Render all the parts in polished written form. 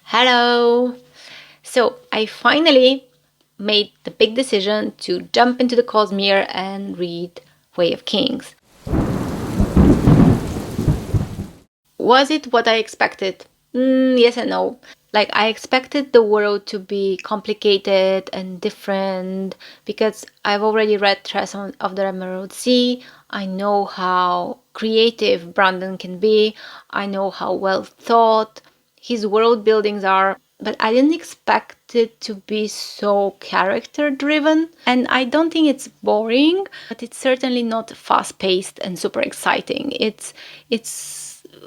Hello! So I finally made the big decision to jump into the Cosmere and read Way of Kings. Was it what I expected? Yes and no. Like, I expected the world to be complicated and different because I've already read Threats of the Emerald Sea. I know how creative Brandon can be. I know how well thought his world buildings are. But I didn't expect it to be so character driven. And I don't think it's boring, but it's certainly not fast paced and super exciting. It's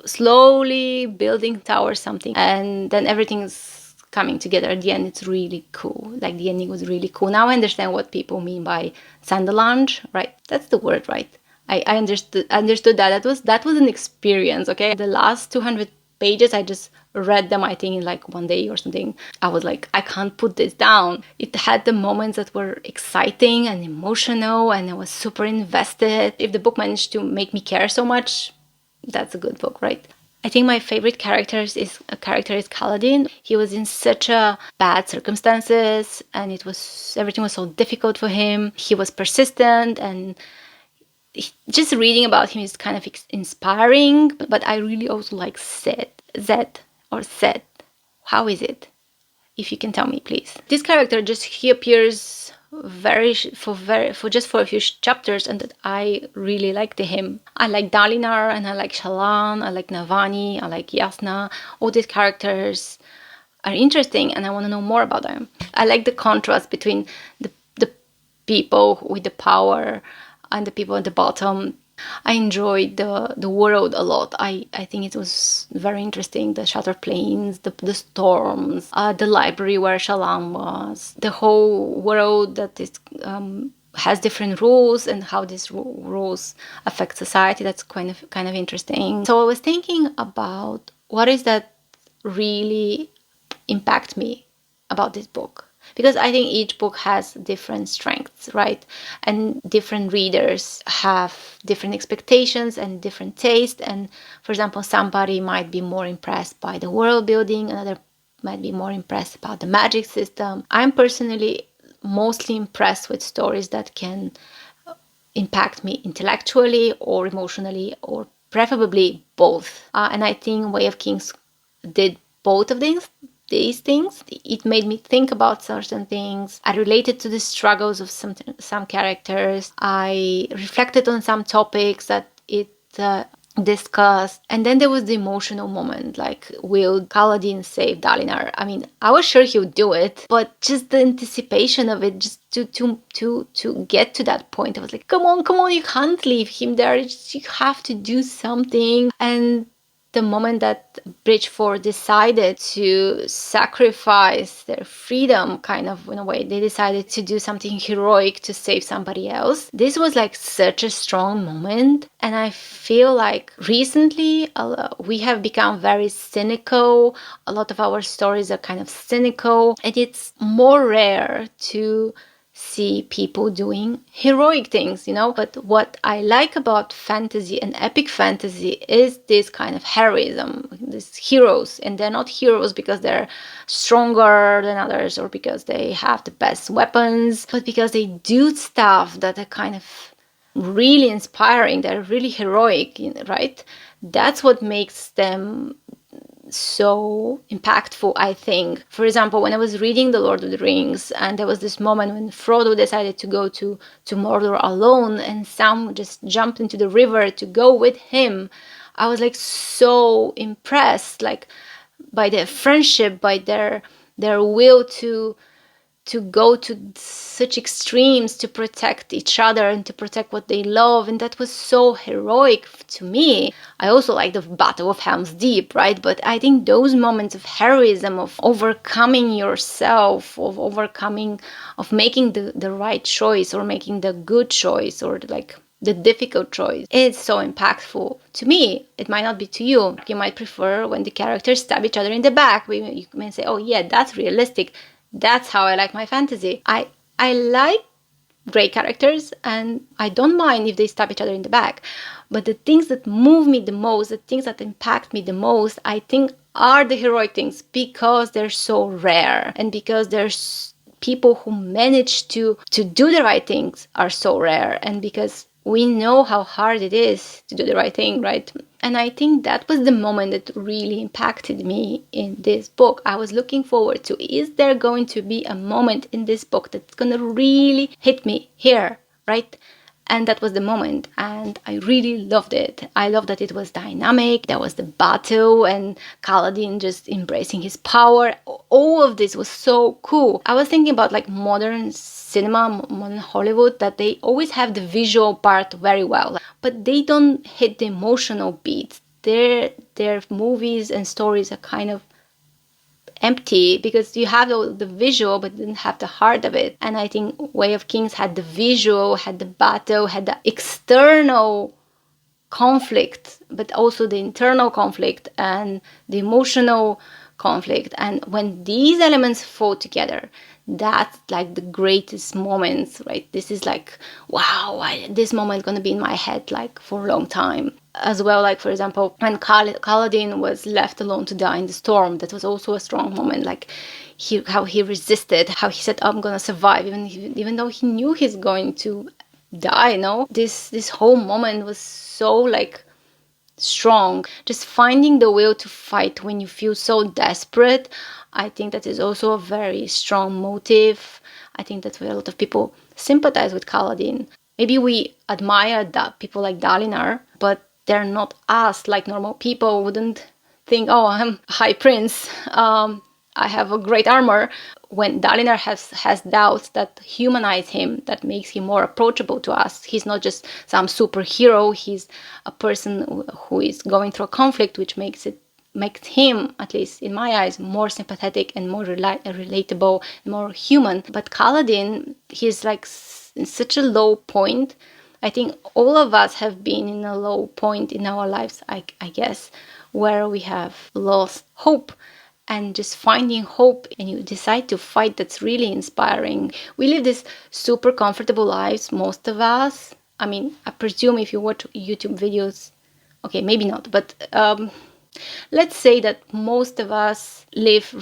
slowly building towards something, and then everything's coming together at the end. It's really cool. Like, the ending was really cool. Now I understand what people mean by Sanderlange, right? That's the word, right? I understood that. That was an experience, okay? The last 200 pages, I just read them, I think, in like one day or something. I was like, I can't put this down. It had the moments that were exciting and emotional, and I was super invested. If the book managed to make me care so much, that's a good book, right? I think my favorite character is Kaladin. He was in such a bad circumstances, and everything was so difficult for him. He was persistent, and just reading about him is kind of inspiring. But I really also like Szeth. How is it? If you can tell me, please. This character he appears for just for a few chapters, and I really liked him. I like Dalinar, and I like Shallan, I like Navani, I like Yasna. All these characters are interesting, and I want to know more about them. I like the contrast between the people with the power and the people at the bottom. I enjoyed the world a lot. I think it was very interesting. The shattered plains, the storms, the library where Shallan was, the whole world that is has different rules, and how these rules affect society. That's kind of interesting. So I was thinking about what is that really impact me about this book. Because I think each book has different strengths, right? And different readers have different expectations and different taste. And for example, somebody might be more impressed by the world building, another might be more impressed about the magic system. I'm personally mostly impressed with stories that can impact me intellectually or emotionally, or preferably both. And I think Way of Kings did both of these things. It made me think about certain things. I related to the struggles of some characters. I reflected on some topics that it discussed. And then there was the emotional moment, like, will Kaladin save Dalinar? I mean, I was sure he would do it, but just the anticipation of it, just to get to that point, I was like, come on, you can't leave him there. You have to do something. And the moment that Bridgefour decided to sacrifice their freedom, kind of, in a way, they decided to do something heroic to save somebody else. This was like such a strong moment. And I feel like recently we have become very cynical. A lot of our stories are kind of cynical. And it's more rare to see people doing heroic things, But what I like about fantasy and epic fantasy is this kind of heroism, these heroes. And they're not heroes because they're stronger than others or because they have the best weapons, but because they do stuff that are kind of really inspiring. They're really heroic, right? That's what makes them so impactful, I think. For example, when I was reading The Lord of the Rings, and there was this moment when Frodo decided to go to Mordor alone, and Sam just jumped into the river to go with him, I was like so impressed, like, by their friendship, by their will to go to such extremes to protect each other and to protect what they love. And that was so heroic to me. I also like the Battle of Helm's Deep, right? But I think those moments of heroism, of overcoming yourself, of making the right choice, or making the good choice, or like the difficult choice, it's so impactful to me. It might not be to you. You might prefer when the characters stab each other in the back. You may say, oh yeah, that's realistic. That's how I like my fantasy. I like great characters, and I don't mind if they stab each other in the back. But the things that move me the most, the things that impact me the most, I think are the heroic things, because they're so rare, and because there's people who manage to do the right things are so rare, and because we know how hard it is to do the right thing, right? And I think that was the moment that really impacted me in this book. I was looking forward to, is there going to be a moment in this book that's going to really hit me here, right? And that was the moment, and I really loved it. I loved that it was dynamic. There was the battle and Kaladin just embracing his power. All of this was so cool. I was thinking about like modern cinema, modern Hollywood, that they always have the visual part very well, but they don't hit the emotional beats. Their movies and stories are kind of empty, because you have the visual but didn't have the heart of it. And I think Way of Kings had the visual, had the battle, had the external conflict, but also the internal conflict and the emotional conflict. And when these elements fall together, that's like the greatest moments, right? This is like, wow, this moment is going to be in my head like for a long time. As well, like for example, when Kaladin was left alone to die in the storm, that was also a strong moment. Like how he resisted, how he said, I'm gonna survive, even though he knew he's going to die. No, this whole moment was so like strong. Just finding the will to fight when you feel so desperate, I think that is also a very strong motive. I think that's where a lot of people sympathize with Kaladin. Maybe we admire people like Dalinar, but they're not us. Like normal people wouldn't think, oh, I'm a high prince, I have a great armor. When Dalinar has doubts that humanize him, that makes him more approachable to us. He's not just some superhero. He's a person who is going through a conflict, which makes him, at least in my eyes, more sympathetic and more relatable, more human. But Kaladin, he's like in such a low point. I think all of us have been in a low point in our lives, I guess, where we have lost hope. And just finding hope and you decide to fight, that's really inspiring. We live these super comfortable lives, most of us. I mean, I presume if you watch YouTube videos, okay, maybe not, but let's say that most of us live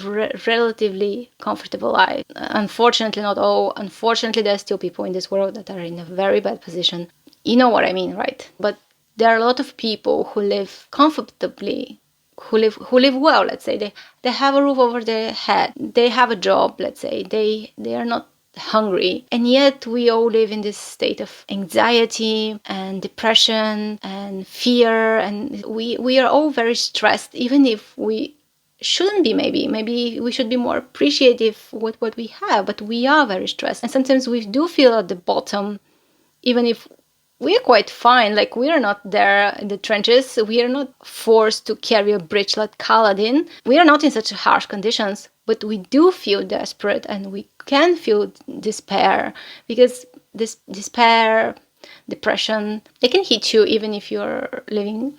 relatively comfortable lives. Unfortunately, not all. Unfortunately, there's still people in this world that are in a very bad position. You know what I mean, right? But there are a lot of people who live comfortably, who live well. Let's say they have a roof over their head, they have a job. Let's say they are not hungry, and yet we all live in this state of anxiety and depression and fear, and we are all very stressed, even if we shouldn't be. Maybe we should be more appreciative with what we have, but we are very stressed, and sometimes we do feel at the bottom, even if we're quite fine. Like, we are not there in the trenches. We are not forced to carry a bridge like Kaladin. We are not in such harsh conditions, but we do feel desperate, and we can feel despair, because this despair, depression, they can hit you even if you're living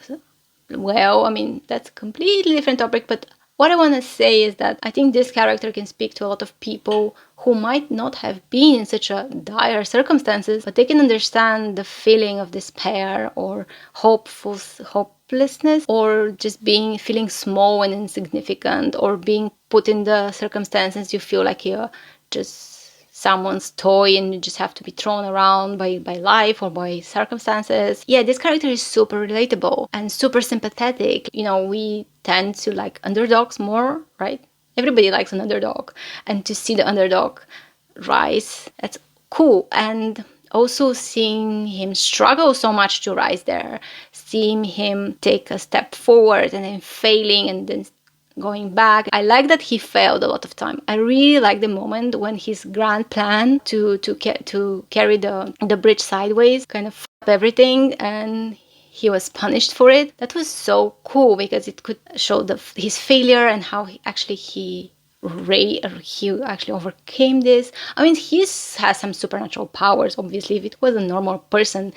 well. I mean, that's a completely different topic, but what I want to say is that I think this character can speak to a lot of people who might not have been in such a dire circumstances, but they can understand the feeling of despair or hopelessness, or just feeling small and insignificant, or being put in the circumstances you feel like you're just someone's toy and you just have to be thrown around by life or by circumstances. Yeah, this character is super relatable and super sympathetic. You know, we tend to like underdogs more, right? Everybody likes an underdog, and to see the underdog rise, that's cool. And also seeing him struggle so much to rise there, seeing him take a step forward and then failing and then going back. I like that he failed a lot of time. I really like the moment when his grand plan to carry the bridge sideways kind of f***ed everything, and he was punished for it. That was so cool, because it could show his failure and how he actually overcame this. I mean, he has some supernatural powers. Obviously, if it was a normal person,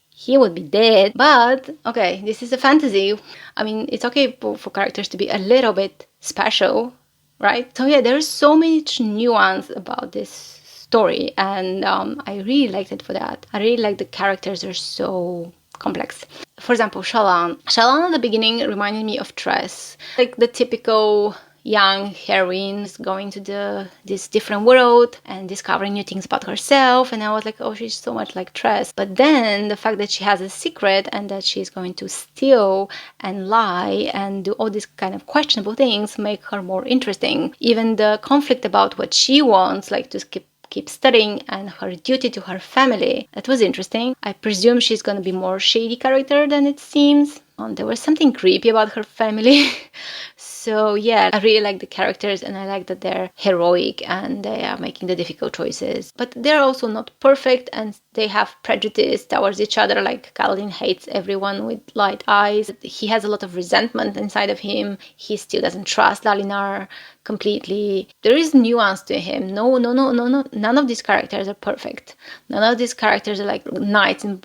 he would be dead. But okay, this is a fantasy. I mean, it's okay for characters to be a little bit special, right? So yeah, there's so much nuance about this story, and I really liked it for that. I really like the characters are so complex. For example, Shallan at the beginning reminded me of Tress, like the typical young heroine going to this different world and discovering new things about herself, and I was like, oh, she's so much like Tress. But then the fact that she has a secret and that she's going to steal and lie and do all these kind of questionable things make her more interesting. Even the conflict about what she wants, like to keep studying, and her duty to her family, that was interesting. I presume she's going to be more shady character than it seems. There was something creepy about her family. So yeah, I really like the characters, and I like that they're heroic and they are making the difficult choices. But they're also not perfect, and they have prejudice towards each other. Like Kaladin hates everyone with light eyes. He has a lot of resentment inside of him. He still doesn't trust Dalinar completely. There is nuance to him. No. None of these characters are perfect. None of these characters are like knights in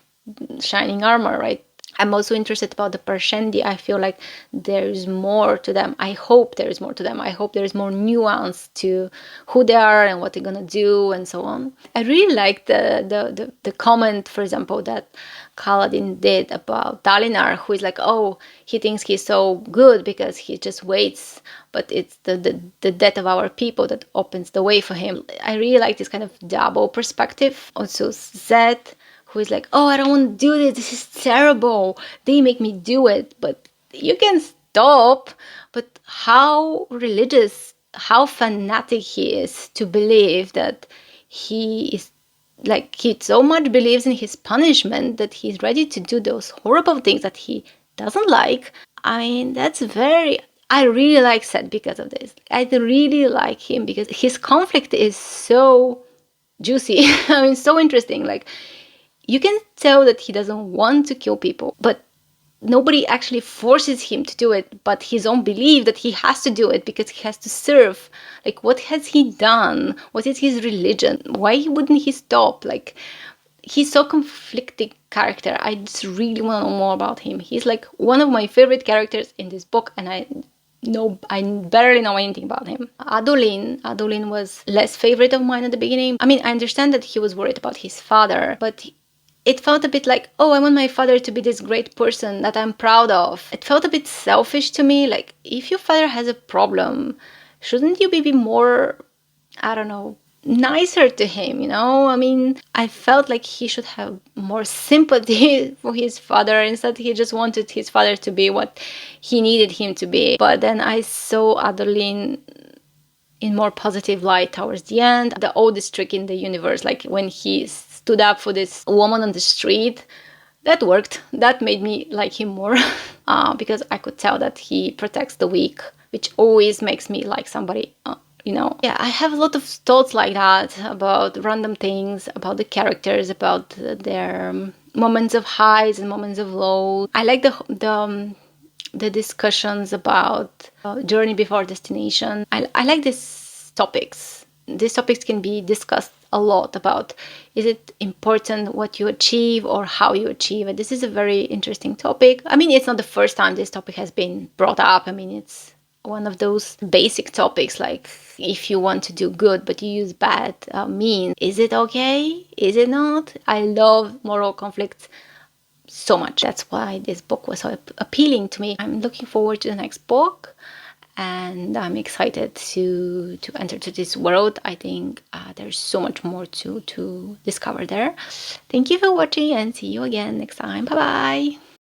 shining armor, right? I'm also interested about the Parshendi. I feel like there's more to them. I hope there is more to them. I hope there is more nuance to who they are and what they're gonna do and so on. I really like the comment, for example, that Kaladin did about Dalinar, who is like, oh, he thinks he's so good because he just waits, but it's the death of our people that opens the way for him. I really like this kind of double perspective. Also, Szeth, who is like, oh, I don't want to do this. This is terrible. They make me do it. But you can stop. But how religious, how fanatic he is to believe that he is, like, he so much believes in his punishment that he's ready to do those horrible things that he doesn't like. I mean, that's very... I really like Szeth because of this. I really like him because his conflict is so juicy. I mean, so interesting. Like, you can tell that he doesn't want to kill people, but nobody actually forces him to do it, but his own belief that he has to do it because he has to serve. Like, what has he done? What is his religion? Why wouldn't he stop? Like, he's so conflicted character. I just really want to know more about him. He's like one of my favorite characters in this book, and I barely know anything about him. Adolin was less favorite of mine at the beginning. I mean, I understand that he was worried about his father, but it felt a bit like, oh, I want my father to be this great person that I'm proud of. It felt a bit selfish to me. Like, if your father has a problem, shouldn't you be more, I don't know, nicer to him, you know? I mean, I felt like he should have more sympathy for his father. Instead, he just wanted his father to be what he needed him to be. But then I saw Adolin in more positive light towards the end. The oldest trick in the universe, like when he stood up for this woman on the street, that worked. That made me like him more because I could tell that he protects the weak, which always makes me like somebody, you know. Yeah, I have a lot of thoughts like that about random things, about the characters, about their moments of highs and moments of lows. I like the discussions about journey before destination. I like these topics. These topics can be discussed a lot about, is it important what you achieve or how you achieve it? This is a very interesting topic. I mean, it's not the first time this topic has been brought up. I mean, it's one of those basic topics, like if you want to do good but you use bad means, is it okay? Is it not? I love moral conflicts so much. That's why this book was so appealing to me. I'm looking forward to the next book, and I'm excited to enter to this world. I think there's so much more to discover there. Thank you for watching, and see you again next time. Bye bye.